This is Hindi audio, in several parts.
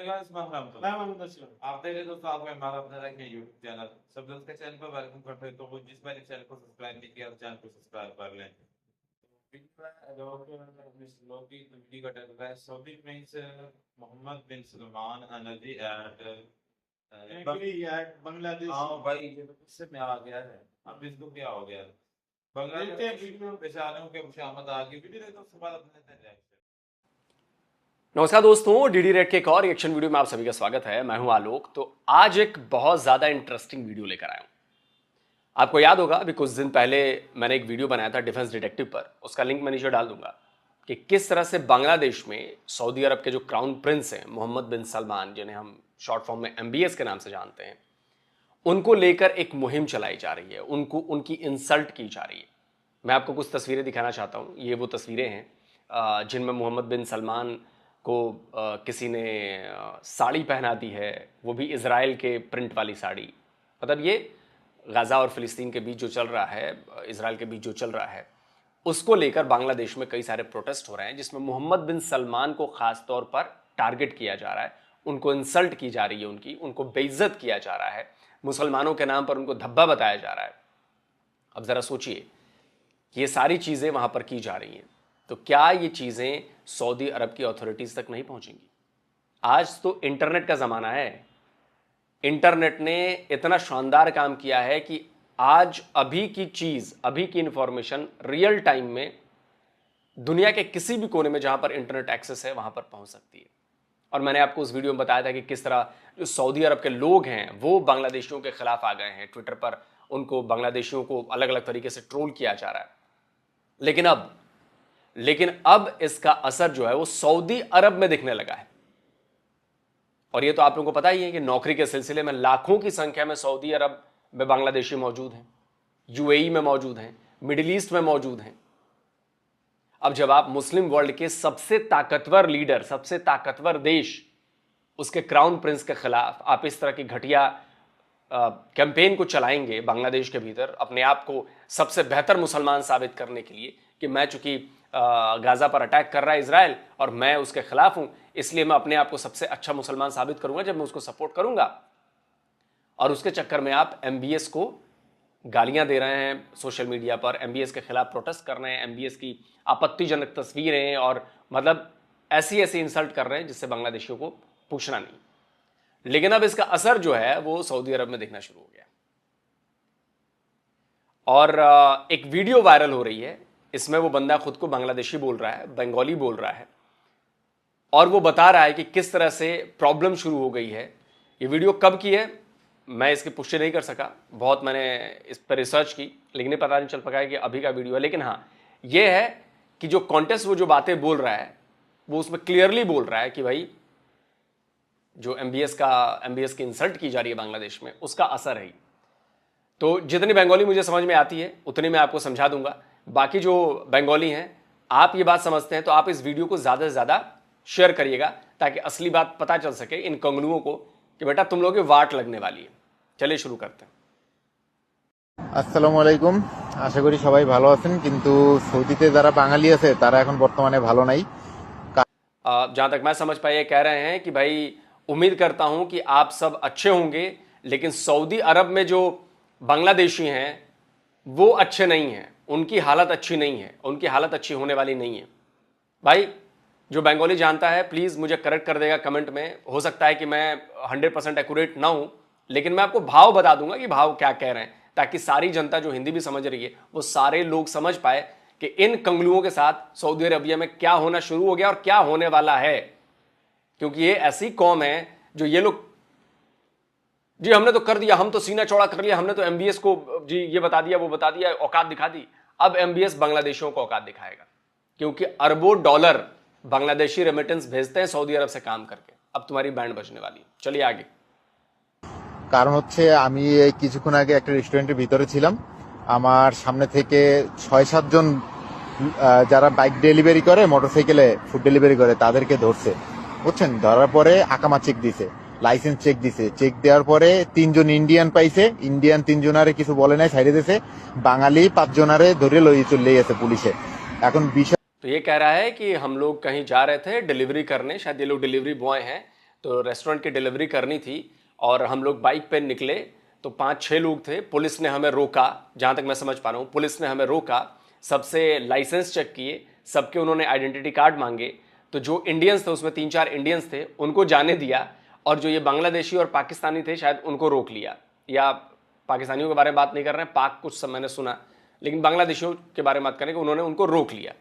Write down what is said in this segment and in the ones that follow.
आप पहले दोस्तों आपको हमारा अपना यूट्यूब चैनल सब दोस्त के चैनल पर वेलकम करते हैं। तो वो जिस बार चैनल को सब्सक्राइब नहीं किया तो चैनल को सब्सक्राइब कर लें। वीडियो का टाइटल है Saudi prince Mohammed bin Salman energy at Bangladesh. हाँ भाई इससे में आ गया है। अब इसको क्या हो गया बांग्लादेश बेचारों के खुशामद आ गई। वीडियो देखो उसके बाद अपने नमस्कार दोस्तों, डीडी रेड के एक और रिएक्शन वीडियो में आप सभी का स्वागत है। मैं हूं आलोक। तो आज एक बहुत ज़्यादा इंटरेस्टिंग वीडियो लेकर आया हूं। आपको याद होगा अभी कुछ दिन पहले मैंने एक वीडियो बनाया था डिफेंस डिटेक्टिव पर, उसका लिंक मैं नीचे डाल दूंगा कि किस तरह से बांग्लादेश में सऊदी अरब के जो क्राउन प्रिंस हैं मोहम्मद बिन सलमान, जिन्हें हम शॉर्ट फॉर्म में MBS के नाम से जानते हैं, उनको लेकर एक मुहिम चलाई जा रही है, उनकी इंसल्ट की जा रही है। मैं आपको कुछ तस्वीरें दिखाना चाहता हूँ। ये वो तस्वीरें हैं जिनमें मोहम्मद बिन सलमान को किसी ने साड़ी पहना दी है, वो भी इज़राइल के प्रिंट वाली साड़ी। मतलब ये गाज़ा और फ़िलिस्तीन के बीच जो चल रहा है, इज़राइल के बीच जो चल रहा है, उसको लेकर बांग्लादेश में कई सारे प्रोटेस्ट हो रहे हैं, जिसमें मोहम्मद बिन सलमान को ख़ास तौर पर टारगेट किया जा रहा है, उनको इंसल्ट की जा रही है, उनको बेइज्जत किया जा रहा है, मुसलमानों के नाम पर उनको धब्बा बताया जा रहा है। अब ज़रा सोचिए कि ये सारी चीज़ें वहाँ पर की जा रही हैं, तो क्या ये चीज़ें सऊदी अरब की अथॉरिटीज़ तक नहीं पहुँचेंगी? आज तो इंटरनेट का ज़माना है। इंटरनेट ने इतना शानदार काम किया है कि आज अभी की चीज़, अभी की इंफॉर्मेशन रियल टाइम में दुनिया के किसी भी कोने में जहाँ पर इंटरनेट एक्सेस है वहाँ पर पहुँच सकती है। और मैंने आपको उस वीडियो में बताया था कि किस तरह जो सऊदी अरब के लोग हैं वो बांग्लादेशियों के खिलाफ आ गए हैं। ट्विटर पर उनको, बांग्लादेशियों को अलग अलग तरीके से ट्रोल किया जा रहा है। लेकिन अब इसका असर जो है वो सऊदी अरब में दिखने लगा है। और ये तो आप लोगों को पता ही है कि नौकरी के सिलसिले में लाखों की संख्या में सऊदी अरब में बांग्लादेशी मौजूद हैं, UAE में मौजूद हैं, मिडिल ईस्ट में मौजूद हैं। अब जब आप मुस्लिम वर्ल्ड के सबसे ताकतवर लीडर, सबसे ताकतवर देश, उसके क्राउन प्रिंस के खिलाफ आप इस तरह की घटिया कैंपेन को चलाएंगे बांग्लादेश के भीतर, अपने आप को सबसे बेहतर मुसलमान साबित करने के लिए कि मैं चूंकि गाज़ा पर अटैक कर रहा है इजराइल और मैं उसके खिलाफ हूं, इसलिए मैं अपने आप को सबसे अच्छा मुसलमान साबित करूंगा जब मैं उसको सपोर्ट करूंगा। और उसके चक्कर में आप MBS को गालियां दे रहे हैं सोशल मीडिया पर, MBS के खिलाफ प्रोटेस्ट कर रहे हैं, MBS की आपत्तिजनक तस्वीरें और मतलब ऐसी इंसल्ट कर रहे हैं जिससे बांग्लादेशियों को पूछना नहीं। लेकिन अब इसका असर जो है वो सऊदी अरब में दिखना शुरू हो गया और एक वीडियो वायरल हो रही है। इसमें वो बंदा खुद को बांग्लादेशी बोल रहा है, बंगाली बोल रहा है, और वो बता रहा है कि किस तरह से प्रॉब्लम शुरू हो गई है। ये वीडियो कब की है मैं इसकी पुष्टि नहीं कर सका, बहुत मैंने इस पर रिसर्च की, लेकिन ये पता नहीं चल पाया कि अभी का वीडियो है। लेकिन हाँ, ये है कि जो कॉन्टेस्ट, वो जो बातें बोल रहा है वो उसमें क्लियरली बोल रहा है कि भाई जो MBS की इंसल्ट की जा रही है बांग्लादेश में, उसका असर है। तो जितनी बंगाली मुझे समझ में आती है उतनी मैं आपको समझा दूंगा। बाकी जो बंगाली हैं, आप ये बात समझते हैं तो आप इस वीडियो को ज़्यादा से ज़्यादा शेयर करिएगा ताकि असली बात पता चल सके इन कंगलुओं को कि बेटा तुम लोगों की वाट लगने वाली है। चलिए शुरू करते हैं। আসসালামু আলাইকুম, আশা করি সবাই ভালো আছেন। কিন্তু সৌদিতে যারা বাঙালি আছে তারা এখন বর্তমানে ভালো নাই। जहाँ तक मैं समझ पाया, कह रहे हैं कि भाई उम्मीद करता हूं कि आप सब अच्छे होंगे, लेकिन सऊदी अरब में जो बांग्लादेशी हैं वो अच्छे नहीं हैं, उनकी हालत अच्छी नहीं है, उनकी हालत अच्छी होने वाली नहीं है। भाई जो बंगाली जानता है प्लीज़ मुझे करेक्ट कर देगा कमेंट में। हो सकता है कि मैं 100% एक्यूरेट ना हूं, लेकिन मैं आपको भाव बता दूंगा कि भाव क्या कह रहे हैं, ताकि सारी जनता जो हिंदी भी समझ रही है वो सारे लोग समझ पाए कि इन कंगलुओं के साथ सऊदी अरबिया में क्या होना शुरू हो गया और क्या होने वाला है। क्योंकि ये ऐसी कौम है जो ये लोग, जी हमने तो कर दिया, हम तो सीना चौड़ा कर लिया, हमने तो MBS को जी ये बता दिया, वो बता दिया, औकात दिखा दी। अब MBS बांग्लादेशियों को औकात दिखाएगा, क्योंकि अरबों डॉलर बांग्लादेशी रेमिटेंस भेजते हैं सऊदी अरब से काम करके। अब तुम्हारी बैंड बजने वाली। चलिए आगे। কারণ হচ্ছে আমি এই কিছুক্ষণ আগে একটা রেস্টুরেন্টের ভিতরে ছিলাম, আমার সামনে থেকে 6-7 জন যারা বাইক ডেলিভারি করে, মোটরসাইকেলে ফুড ডেলিভারি করে, তাদেরকে ধরছে, বুঝছেন। ধরার পরে আকামা চেক দিছে, লাইসেন্স চেক দিছে। চেক দেওয়ার পরে 3 জন ইন্ডিয়ান পাইছে, ইন্ডিয়ান 3 জনারে কিছু বলে নাই, ছাইড়ে দিয়েছে। বাঙালি 5 জনারে ধরে লই চলে গেছে পুলিশে। এখন বিষয় तो ये कह रहा है कि हम लोग कहीं जा रहे थे डिलीवरी करने, शायद ये लोग डिलीवरी बॉय हैं, तो रेस्टोरेंट की डिलीवरी करनी थी और हम लोग बाइक पे निकले, तो 5-6 लोग थे। पुलिस ने हमें रोका, जहाँ तक मैं समझ पा रहा हूँ पुलिस ने हमें रोका, सबसे लाइसेंस चेक किए, सबके उन्होंने आइडेंटिटी कार्ड मांगे। तो जो इंडियंस थे उसमें 3-4 इंडियंस थे, उनको जाने दिया, और जो ये बांग्लादेशी और पाकिस्तानी थे शायद उनको रोक लिया। या पाकिस्तानियों के बारे में बात नहीं कर रहे हैं, पाक कुछ सब मैंने सुना, लेकिन बांग्लादेशियों के बारे में बात करें कि उन्होंने उनको रोक लिया,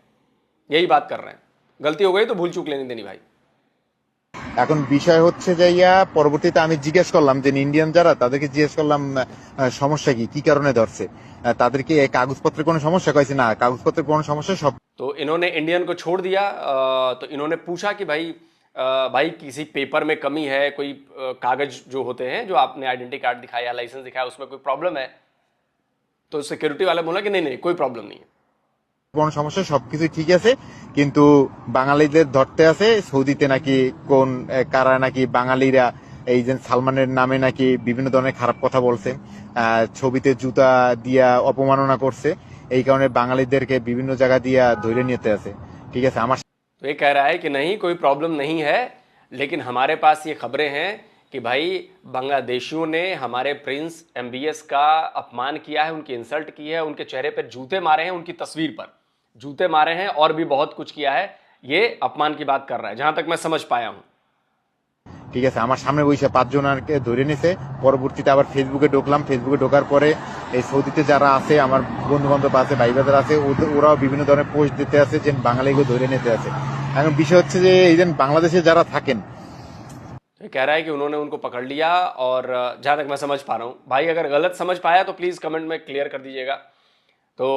यही बात कर रहे हैं। गलती हो गई तो भूल चूक लेनी देनी भाई। এখন বিষয় হচ্ছে যে পরবর্তীতে আমি জিজ্ঞেস করলাম যে ইন্ডিয়ান যারা, তাদেরকে জিজ্ঞেস করলাম সমস্যা কি, কি কারণে ধরছে, তাদেরকে কাগজপত্রের কোনো সমস্যা, কইছে না কাগজপত্রের কোনো সমস্যা সব। तो इन्होंने इंडियन को छोड़ दिया। तो इन्होंने पूछा कि भाई किसी पेपर में कमी है, कोई कागज जो होते हैं, जो आपने आइडेंटिटी कार्ड दिखाया, लाइसेंस दिखाया, उसमें कोई प्रॉब्लम है? तो सिक्योरिटी वाले बोला कि नहीं नहीं, कोई प्रॉब्लम नहीं है। কোনো সমস্যা, সবকিছু ঠিক আছে, কিন্তু বাঙালিদের ধরতে আছে সৌদিতে নাকি কোন কারা নাকি বাঙালিরা এই যে সালমানের নামে নাকি বিভিন্ন ধরনের খারাপ কথা বলছে, ছবিতে জুতা দিয়া অপমাননা করছে, এই কারণে বাঙালিদেরকে বিভিন্ন জায়গা দিয়া ধরে নিতে আছে। ঠিক আছে, আমার तो ये कह रहा है कि नहीं कोई प्रॉब्लम नहीं है, लेकिन हमारे पास ये खबरें हैं कि भाई बांग्लादेशियों ने हमारे प्रिंस एमबीएस का अपमान किया है, उनकी इंसल्ट की है, उनके चेहरे पर जूते मारे हैं, उनकी तस्वीर पर जूते मारे हैं, और भी बहुत कुछ किया है। ये अपमान की बात कर रहा है, जहां तक मैं समझ पाया हूं। ঠিক আছে, আমার সামনে বসে 5 জনকে ধরে নিছে। পরবর্তীতে আবার ফেসবুকে ঢুকলাম, ফেসবুকে ঢোকার পরে এই সৌদিতে যারা আছে, আমার বন্ধু বান্ধব আছে, ভাই বাজার আছে, ওরাও বিভিন্ন ধরনের পোস্ট দিতে আছে যে বাঙালিকে ধরে নিতে আছে। এখন বিষয় হচ্ছে যে এই যে বাংলাদেশে যারা থাকেন, कह रहा है कि उन्होंने उनको पकड़ लिया, और जहां तक मैं समझ पा रहा हूं, भाई अगर गलत समझ पाया तो प्लीज कमेंट में क्लियर कर दीजिएगा। तो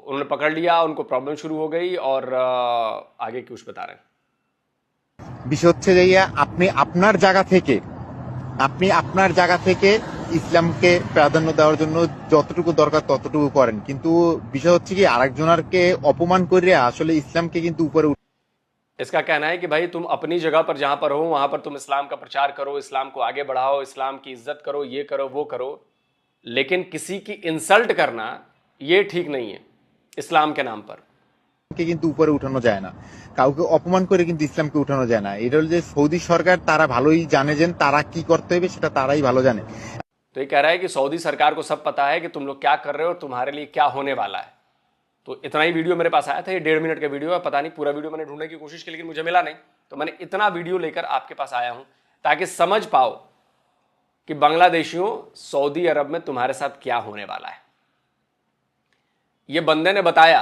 उन्होंने पकड़ लिया, उनको प्रॉब्लम शुरू हो गई, और आगे कुछ बता रहे हैं। বিষয় হচ্ছে যে আপনি আপনার জায়গা থেকে ইসলামকে প্রাধান্য দেওয়ার জন্য যতটুকু দরকার ততটুকু করেন, কিন্তু বিষয় হচ্ছে কি আরেকজনকে অপমান করে আসলে ইসলামকে কিন্তু উপরে। इसका कहना है कि भाई तुम अपनी जगह पर जहां पर हो वहां पर तुम इस्लाम का प्रचार करो, इस्लाम को आगे बढ़ाओ, इस्लाम की इज्जत करो, ये करो वो करो, लेकिन किसी की इंसल्ट करना ये ठीक नहीं है इस्लाम के नाम पर। কিন্তু উপরে উঠানো যায় না, কাউকে অপমান করে কিন্তু ইসলামকে উঠানো যায় না। এটা হলো যে সৌদি সরকার, তারা ভালোই জানে যে তারা কি করতে হবে, সেটা তারাই ভালো জানে। तो ये कह रहा है कि सऊदी सरकार को सब पता है कि तुम लोग क्या कर रहे हो और तुम्हारे लिए क्या होने वाला है। तो इतना ही वीडियो मेरे पास आया था, ये 1.5 मिनट का वीडियो है, पता नहीं पूरा वीडियो मैंने ढूंढने की कोशिश की लेकिन मुझे मिला नहीं, तो मैंने इतना वीडियो लेकर आपके पास आया हूं ताकि समझ पाओ कि बांग्लादेशियों सऊदी अरब में तुम्हारे साथ क्या होने वाला है। ये बंदे ने बताया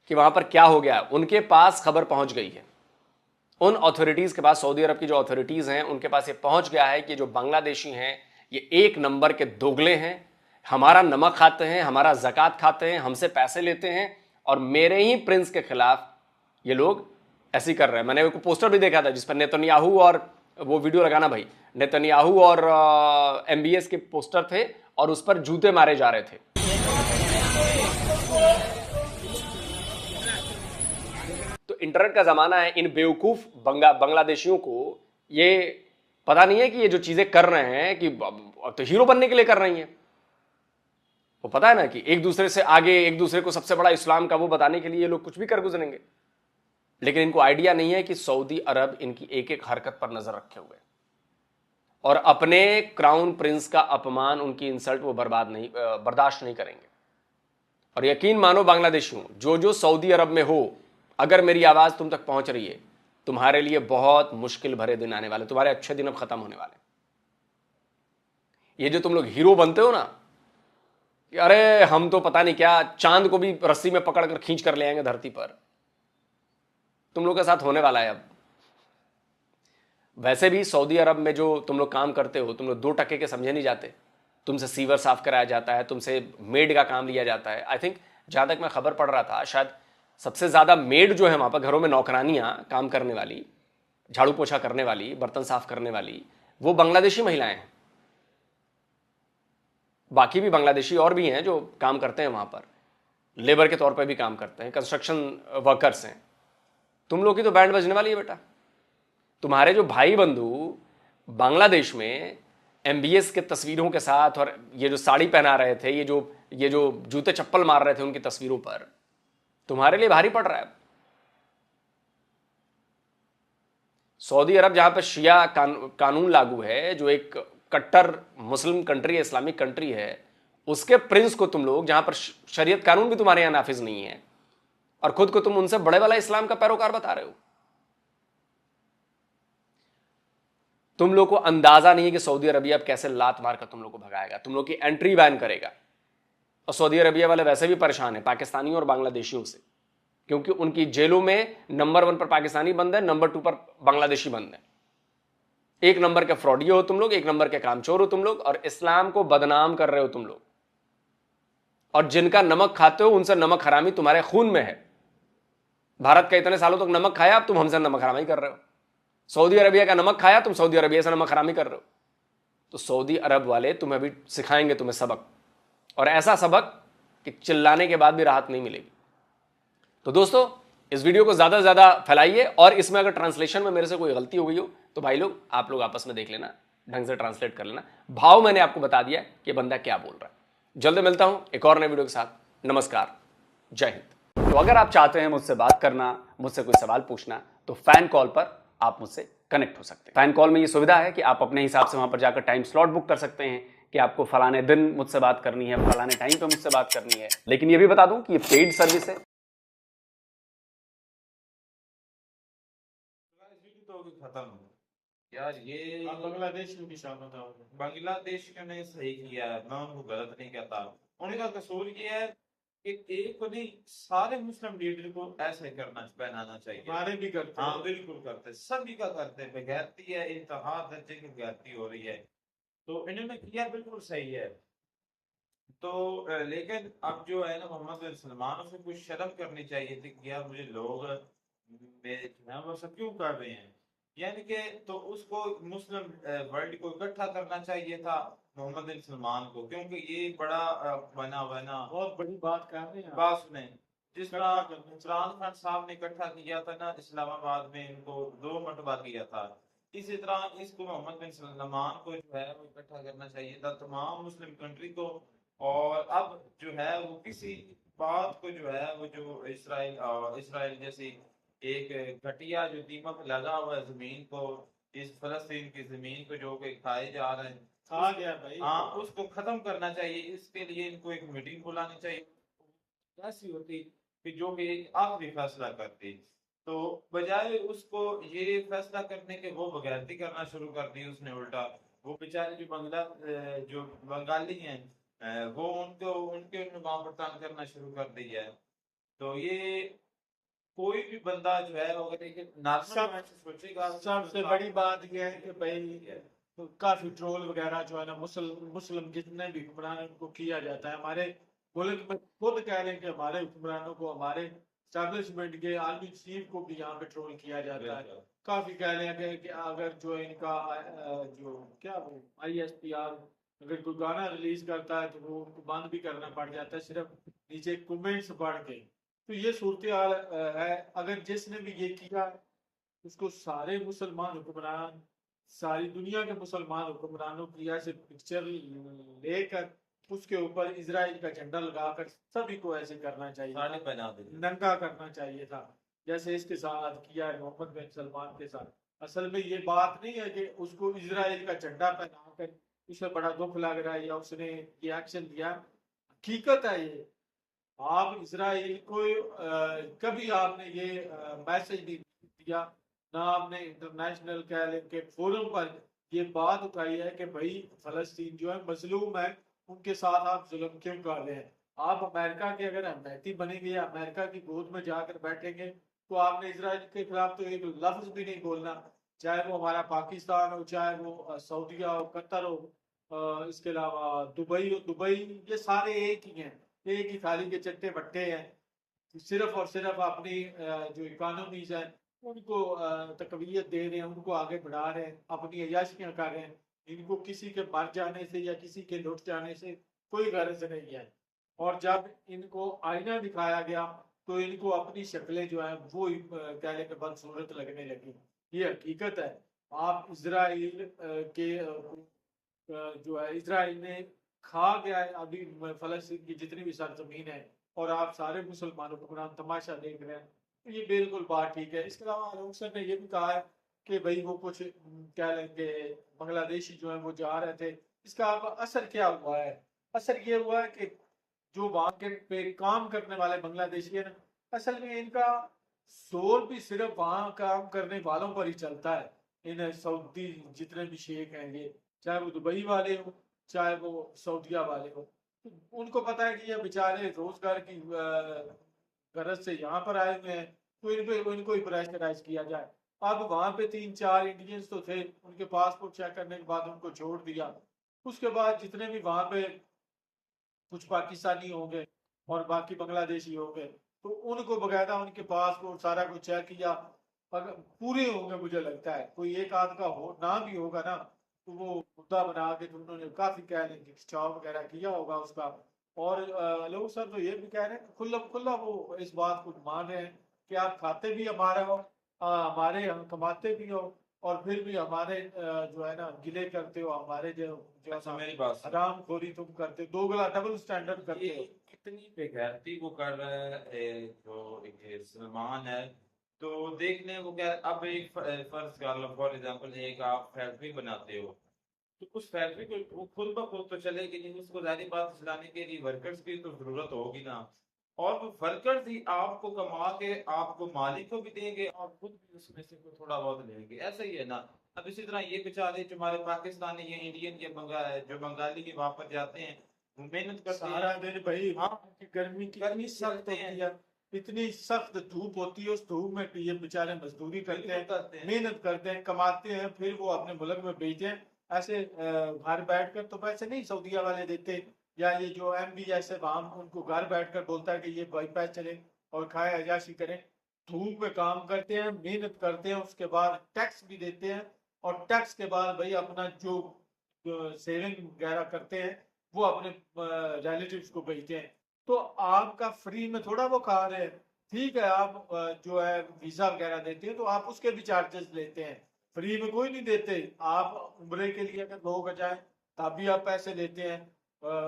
कि वहां पर क्या हो गया, उनके पास खबर पहुंच गई है, उन अथॉरिटीज के पास, सऊदी अरब की जो अथॉरिटीज हैं उनके पास ये पहुंच गया है कि जो बांग्लादेशी हैं ये एक नंबर के दोगले हैं, हमारा नमक खाते हैं, हमारा ज़कात खाते हैं, हमसे पैसे लेते हैं, और मेरे ही प्रिंस के खिलाफ ये लोग ऐसे ही कर रहे हैं। मैंने एक पोस्टर भी देखा था जिस पर नेतन्याहू, और वो वीडियो लगाना भाई, नेतन्याहू और एमबीएस के पोस्टर थे और उस पर जूते मारे जा रहे थे। तो इंटरनेट का जमाना है, इन बेवकूफ बांग्लादेशियों को ये पता नहीं है कि ये जो चीजें कर रहे हैं कि तो हीरो बनने के लिए कर रही हैं। वो पता है ना कि एक दूसरे से आगे, एक दूसरे को सबसे बड़ा इस्लाम का वो बताने के लिए ये लोग कुछ भी कर गुजरेंगे, लेकिन इनको आइडिया नहीं है कि सऊदी अरब इनकी एक एक हरकत पर नजर रखे हुए, और अपने क्राउन प्रिंस का अपमान, उनकी इंसल्ट वो बर्दाश्त नहीं करेंगे। और यकीन मानो बांग्लादेशियों, जो सऊदी अरब में हो, अगर मेरी आवाज तुम तक पहुंच रही है, तुम्हारे लिए बहुत मुश्किल भरे दिन आने वाले, तुम्हारे अच्छे दिन अब खत्म होने वाले। ये जो तुम लोग हीरो बनते हो ना कि अरे हम तो पता नहीं क्या चांद को भी रस्सी में पकड़कर खींच कर ले आएंगे धरती पर, तुम लोग के साथ होने वाला है अब। वैसे भी सऊदी अरब में जो तुम लोग काम करते हो, तुम लोग 2 टके के समझे नहीं जाते। तुमसे सीवर साफ कराया जाता है, तुमसे मेड का काम लिया जाता है। आई थिंक जहां तक मैं खबर पढ़ रहा था, शायद सबसे ज्यादा मेड जो है वहां पर, घरों में नौकरानियां काम करने वाली, झाड़ू पोछा करने वाली, बर्तन साफ करने वाली, वो बांग्लादेशी महिलाएं हैं। बाकी भी बांग्लादेशी और भी हैं जो काम करते हैं वहां पर, लेबर के तौर पर भी काम करते हैं, कंस्ट्रक्शन वर्कर्स हैं। तुम लोग की तो बैंड बजने वाली है बेटा। तुम्हारे जो भाई बंधु बांग्लादेश में एमबीएस के तस्वीरों के साथ, और ये जो साड़ी पहना रहे थे, ये जो जूते चप्पल मार रहे थे उनकी तस्वीरों पर, तुम्हारे लिए भारी पड़ रहा है। सऊदी अरब जहां पर शिया कानून लागू है, जो एक कट्टर मुस्लिम कंट्री है, इस्लामिक कंट्री है, उसके प्रिंस को तुम लोग, जहां पर शरीयत कानून भी तुम्हारे यहां नाफिज नहीं है, और खुद को तुम उनसे बड़े वाला इस्लाम का पैरोकार बता रहे हो। तुम लोग को अंदाजा नहीं है कि सऊदी अरबिया अब कैसे लात मार कर तुम लोग को भगाएगा, तुम लोग की एंट्री बैन करेगा। और सऊदी अरबिया वाले वैसे भी परेशान है पाकिस्तानियों और बांग्लादेशियों से, क्योंकि उनकी जेलों में नंबर 1 पर पाकिस्तानी बंद है, नंबर 2 पर बांग्लादेशी बंद है। एक नंबर के फ्रॉडी हो तुम लोग, एक नंबर के कामचोर हो तुम लोग, और इस्लाम को बदनाम कर रहे हो तुम लोग। और जिनका नमक खाते हो उनसे नमक हरामी तुम्हारे खून में है। भारत का इतने सालों तक नमक खाया, अब तुम हमसे नमक हरामी कर रहे हो। सऊदी अरबिया का नमक खाया, तुम सऊदी अरबिया से नमक हरामी कर रहे हो। तो सऊदी अरब वाले तुम्हें अभी सिखाएंगे तुम्हें सबक, और ऐसा सबक कि चिल्लाने के बाद भी राहत नहीं मिलेगी। तो दोस्तों, इस वीडियो को ज्यादा से ज्यादा फैलाइए, और इसमें अगर ट्रांसलेशन में मेरे से कोई गलती हो गई हो तो भाई लोग आप लोग आपस में देख लेना, ढंग से ट्रांसलेट कर लेना। भाव मैंने आपको बता दिया कि बंदा क्या बोल रहा है। जल्द मिलता हूं एक और नए वीडियो के साथ। नमस्कार, जय हिंद। तो अगर आप चाहते हैं मुझसे बात करना, मुझसे कोई सवाल पूछना, तो फैन कॉल पर आप मुझसे कनेक्ट हो सकते हैं। फैन कॉल में ये सुविधा है कि आप अपने हिसाब से वहां पर जाकर टाइम स्लॉट बुक कर सकते हैं कि आपको फलाने दिन मुझसे बात करनी है, फलाने टाइम पे मुझसे बात करनी है। लेकिन ये भी बता दूं कि ये पेड सर्विस है। तो खत्म यार, ये बांग्लादेश में भी शामिल था। बांग्लादेश ने सही किया है, मैं उनको गलत नहीं कहता। उनका कसूर ये है कि एक को नहीं, सारे मुस्लिम लीडर को ऐसे करना पहनाना चाहिए। हमारे भी करते हाँ हैं। बिल्कुल करते, सभी का करते। बेगैरती है, इंतहा दर्जे की बेगैरती हो रही है, तो इन्होंने किया बिल्कुल सही है। तो लेकिन अब जो है ना, मोहम्मद बिन सलमान से कुछ शर्म करनी चाहिए थी कि यार मुझे लोग वो सब क्यों कर रहे हैं, यानी कि तो उसको मुस्लिम वर्ल्ड को इकट्ठा करना चाहिए था मोहम्मद बिन सलमान को, क्योंकि ये बड़ा बना बना बहुत बड़ी बात कर रहे हैं। बात सुने। जिस तरह इकट्ठा करना इमरान खान साहब ने इकट्ठा किया था ना इस्लामाबाद में, इनको 2 मरतबा किया था, इसी तरह इसको मोहम्मद बिन सलमान को जो है वो इकट्ठा करना चाहिए था तमाम मुस्लिम कंट्री को। और अब जो है वो किसी बात को जो है वो जो इसराइल जैसी एक घटिया जो दीमक लगा हुआ है जमीन को, इस फलस्तीन की जमीन को जो कि खाए जा रहे हैं, आ गया भाई। हाँ उसको खत्म करना चाहिए। इसके लिए इनको एक मीटिंग बुलानी चाहिए ऐसी होती कि जो कि एक आखिरी फैसला करती, तो बजाय उसको ये फैसला करने के वो बगैरती करना शुरू कर दी उसने उल्टा। वो बेचारे जो बंगाली हैं, वो उनको उनके नुमाम पर तंग करना शुरू कर दिया है। तो ये कोई भी बंदा जो है अगर एक नॉर्मल सोचेगा, सबसे बड़ी बात यह है कि भाई काफी ट्रोल वगैरह जो है ना मुस्लिम जितने भी हुक्मरान हैं, उनको किया जाता है। हमारे मुल्क में खुद कह रहे हैं कि हमारे हुक्मरानों को, हमारे स्टैब्लिशमेंट के आर्मी चीफ को भी यहाँ पे ट्रोल किया जाता है। काफी कह रहे हैं कि अगर जो इनका जो क्या वो ISPR अगर कोई गाना रिलीज करता है तो वो उनको बंद भी करना पड़ जाता है, सिर्फ नीचे कमेंट्स पढ़ के। तो ये सूरत हाल है। अगर जिसने भी ये किया उसको सारे मुसलमान हुक्मरान, सारी दुनिया के मुसलमान हुक्मरानों की ऐसे पिक्चर लेकर उसके ऊपर इजराइल का झंडा लगाकर सभी को ऐसे करना चाहिए था, बना दे, नंगा करना चाहिए था, जैसे इसके साथ किया है मोहम्मद बिन सलमान के साथ। असल में ये बात नहीं है कि उसको इजराइल का झंडा पहनाकर उसे बड़ा दुख लग रहा है या उसने ये एक्शन लिया। हकीकत है ये। आप इसराइल को कभी आपने ये मैसेज नहीं दिया, ना आपने इंटरनेशनल कह लें के फोरम पर ये बात उठाई है कि भाई फलस्तीन जो है मजलूम है, उनके साथ आप जुल्म क्यों कर रहे हैं। आप अमेरिका के अगर अमेठी बनेंगे या अमेरिका की गोद में जाकर बैठेंगे तो आपने इसराइल के खिलाफ तो एक लफ्ज भी नहीं बोलना, चाहे वो हमारा पाकिस्तान हो, चाहे वो सऊदीया हो, कतर हो, इसके अलावा दुबई हो। दुबई ये सारे एक ही हैं, एक ही थाली के चट्टे बट्टे हैं। सिर्फ और सिर्फ अपनी जो इकोनॉमीज है उनको तकवीयत दे रहे हैं, उनको आगे बढ़ा रहे हैं, अपनी अयाशियां कर रहे हैं। इनको किसी के मर जाने से या किसी के लुट जाने से कोई गर्ज नहीं है। और जब इनको आईना दिखाया गया तो इनको अपनी शक्लें जो है वो कहने के बदसूरत लगने लगी। ये हकीकत है। आप इसराइल के जो है इसराइल ने खा गया है अभी फलस्तीन की जितनी भी सरजमीन है, और आप सारे मुसलमानों को तमाशा देख रहे हैं। तो ये बिल्कुल बात ठीक है। इसके अलावा अलोक सर ने ये भी कहा है कि भाई वो कुछ क्या लेंगे, बांग्लादेशी जो है वो जा रहे थे। इसका अब असर क्या हुआ है? असर ये हुआ है कि जो वहां के पे काम करने वाले बांग्लादेशी है ना, असल में इनका जोर भी सिर्फ वहां काम करने वालों पर ही चलता है। इन सऊदी जितने भी शेख हैं ये, चाहे वो दुबई वाले हो चाहे वो सऊदिया वाले हो, उनको पता है कि ये बेचारे रोजगार की गरज से यहाँ पर आए हुए हैं, तो इनको ही प्रेशराइज किया जाए। अब वहां पे 3-4 इंडियंस तो थे, उनके पासपोर्ट चेक करने के बाद उनको छोड़ दिया। उसके बाद जितने भी वहां पे कुछ पाकिस्तानी होंगे और बाकी बांग्लादेशी होंगे, तो उनको बकायदा उनके पासपोर्ट सारा कुछ चेक किया, अगर पूरे होंगे मुझे लगता है, कोई एक आध का हो ना भी होगा ना, तो वो मुद्दा बना के तो उन्होंने काफी कह लेंगे खिंचाव वगैरह किया होगा उसका। और लोग सर तो ये भी कह रहे हैं कि खुला खुला वो इस बात को मान रहे हैं कि आप खाते भी हमारा हो, हमारे हम कमाते भी हो, और फिर भी हमारे जो है ना गिले करते हो, हमारे जो जो अच्छा मेरी बात सुनो। हराम खोरी तुम करते हो, दोगला डबल स्टैंडर्ड करते ये हो। कितनी बेगैरती वो कर रहा है जो एक सलमान है। तो देख लें वो क्या, अब एक फर्ज कर लो फॉर एग्जांपल, एक आप फैक्ट्री बनाते हो, तो उस फैक्ट्री को वो खुद ब खुद तो चलेगी नहीं, उसको जारी बात चलाने के लिए वर्कर्स की तो जरूरत होगी ना। और वो वर्कर्स ही आपको कमा के आपको मालिक को भी देंगे और खुद भी उसमें से कोई थोड़ा बहुत लेंगे, ऐसा ही है ना। अब इसी तरह ये बेचारे जो हमारे पाकिस्तानी या इंडियन या जो बंगाली के वहां पर जाते हैं, वो मेहनत करते सारा हैं। दिन भाई हाँ, की गर्मी कितनी गर्मी से सख्त रहते हैं, होती है, इतनी सख्त धूप होती है, उस धूप में ये बेचारे मजदूरी करते बिल्कुल हैं, करते हैं। मेहनत करते हैं, कमाते हैं, फिर वो अपने मुल्क में भेजते हैं। ऐसे घर बैठकर तो पैसे नहीं सऊदीया वाले देते, या ये जो MB ऐसे वहां उनको घर बैठकर बोलता है कि ये बाईपास चले और खाए अयाशी करें। धूप में काम करते हैं, मेहनत करते हैं, उसके बाद टैक्स भी देते हैं, और टैक्स के बाद भाई अपना जो सेविंग वगैरह करते हैं वो अपने रिलेटिव्स को भेजते हैं। तो आपका फ्री में थोड़ा वो खा रहे हैं। ठीक है, आप जो है वीजा वगैरह देते हैं तो आप उसके भी चार्जेस लेते हैं, फ्री में कोई नहीं देते। आप उम्रे के लिए अगर लोग जाए तब भी आप पैसे लेते हैं,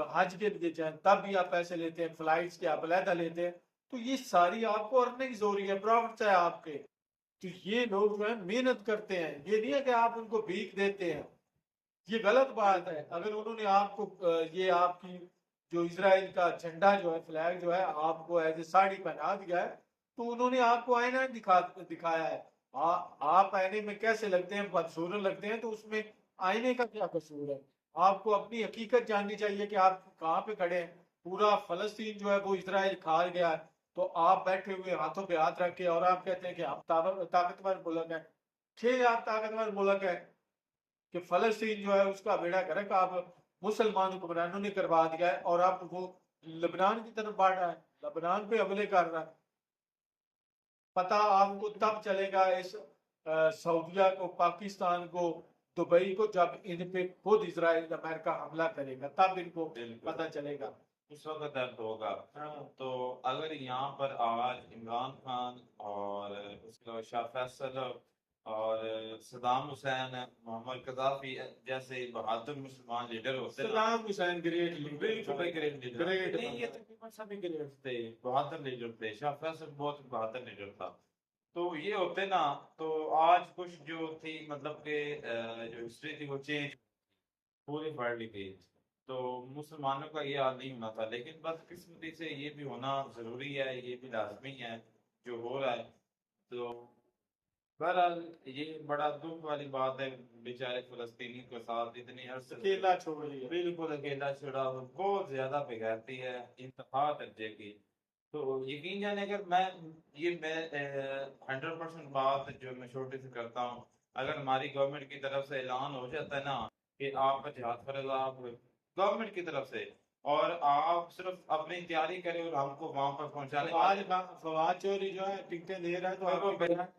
हज के लिए जाए तब भी आप पैसे लेते हैं, फ्लाइट्स के आप अलहदा लेते हैं। तो ये सारी आपको अर्निंग्स हो रही है, प्रॉफिट्स है आपके। तो ये लोग जो है मेहनत करते हैं, ये नहीं है कि आप उनको भीख देते हैं, ये गलत बात है। अगर उन्होंने आपको ये आपकी जो इसराइल का झंडा जो है, फ्लैग जो है, आपको एज ए साड़ी पहना दिया है, तो उन्होंने आपको आईना दिखाया है। आप आईने में कैसे लगते हैं, बदसूरत लगते हैं, तो उसमें आईने का क्या कसूर है? आपको अपनी हकीकत जाननी चाहिए कि आप कहाँ पे खड़े हैं। पूरा फलस्तीन जो है वो इसराइल खा गया है, तो आप बैठे हुए हाथों पे हाथ रख के और आप कहते हैं कि हम ताकतवर मुल्क है। ठीक, आप ताकतवर मुल्क है कि फलस्तीन जो है उसका बेड़ा गर्क आप मुसलमान हुक्मरानों ने करवा दिया है, और आप वो लेबनान की तरफ बढ़ रहा है, लेबनान पे हमले कर रहा है। पता आपको तब चलेगा इस सऊदिया को, पाकिस्तान को, दुबई को, जब इन पे खुद इसराइल अमेरिका हमला करेगा, तब इनको बिल्कुल पता चलेगा। उस वक्त दर्द होगा। हाँ। तो अगर यहाँ पर आज इमरान खान और उसके अलावा शाह फैसल और सदाम हुसैन, मोहम्मद कदाफी जैसे बहादुर मुसलमान लीडर होते ना, सदाम हुसैन ग्रेट बिल्कुल भाई ग्रेट लीडर, ग्रेट नहीं ये तकरीबन सभी ग्रेट थे, बहादुर लीडर थे। शाह फैसल बहुत बहादुर लीडर था। तो ये होते ना, तो आज कुछ जो थी मतलब के जो हिस्ट्री थी वो चेंज पूरी वर्ल्ड की। तो मुसलमानों का ये हाल नहीं होना था, लेकिन बदकिस्मती से ये भी होना जरूरी है, ये भी लाजमी है जो हो रहा है। तो बहरहाल ये बड़ा दुख वाली बात है, बेचारे फलस्तीनी के साथ इतनी अरसे अकेला छोड़ दिया। बिल्कुल अकेला छोड़ा हुआ, बहुत ज्यादा बेगैरती है इंतहा दर्जे की। तो यकीन जाने, अगर मैं 100% बात जो मैं छोटे से करता हूँ, अगर हमारी गवर्नमेंट की तरफ से ऐलान हो जाता है ना कि आपका जिहाद फर्ज, आप गवर्नमेंट की तरफ से, और आप सिर्फ अपनी तैयारी करें और हमको वहां पर पहुंचाने फवाद चौधरी जो है टिकटें दे रहा है, तो और आपकी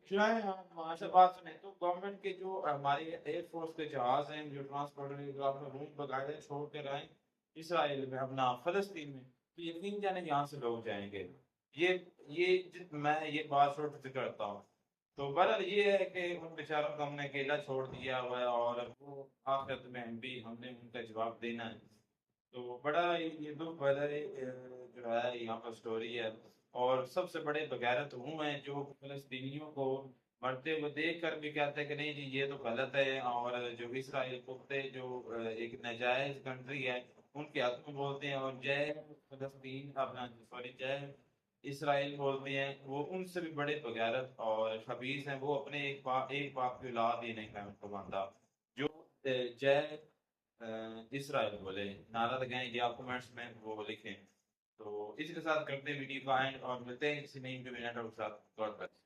जो है आप वहां से अच्छा बात सुने, तो गवर्नमेंट के जो हमारी एयरफोर्स के जहाज हैं जो ट्रांसपोर्ट जो अपने रूम बकायदा छोड़ कर आए इसराइल में, अपना फलस्तीन में, तो यकीन जाने यहाँ से लोग जाएंगे। मैं ये बात छोटे से करता हूँ। तो बहरहाल ये है कि उन बेचारों को हमने अकेला छोड़ दिया हुआ है, और वो आखिरत में हमने उनका जवाब देना है। तो बड़ा ये दुख भरा जो है यहाँ पर स्टोरी है। और सबसे बड़े बगैरत वो हैं जो फलस्तीनियों को मरते हुए देख कर भी कहते हैं कि नहीं जी ये तो गलत है, और जो इसराइल कुत्ते जो एक नाजायज कंट्री है उनके हक में बोलते हैं, और जय फलस्तीन अपना सॉरी जय इसराइल बोलते हैं, वो उनसे भी बड़े बगैरत और खबीस हैं। वो अपने एक बाप की औलाद ही नहीं है उनको मानता जो जय इसराइल बोले। नारा लगाएंगे आप कमेंट्स में वो लिखें। तो इसके साथ करते वीडियो का एंड और मिलते हैं किसी नई वीडियो के साथ। God bless.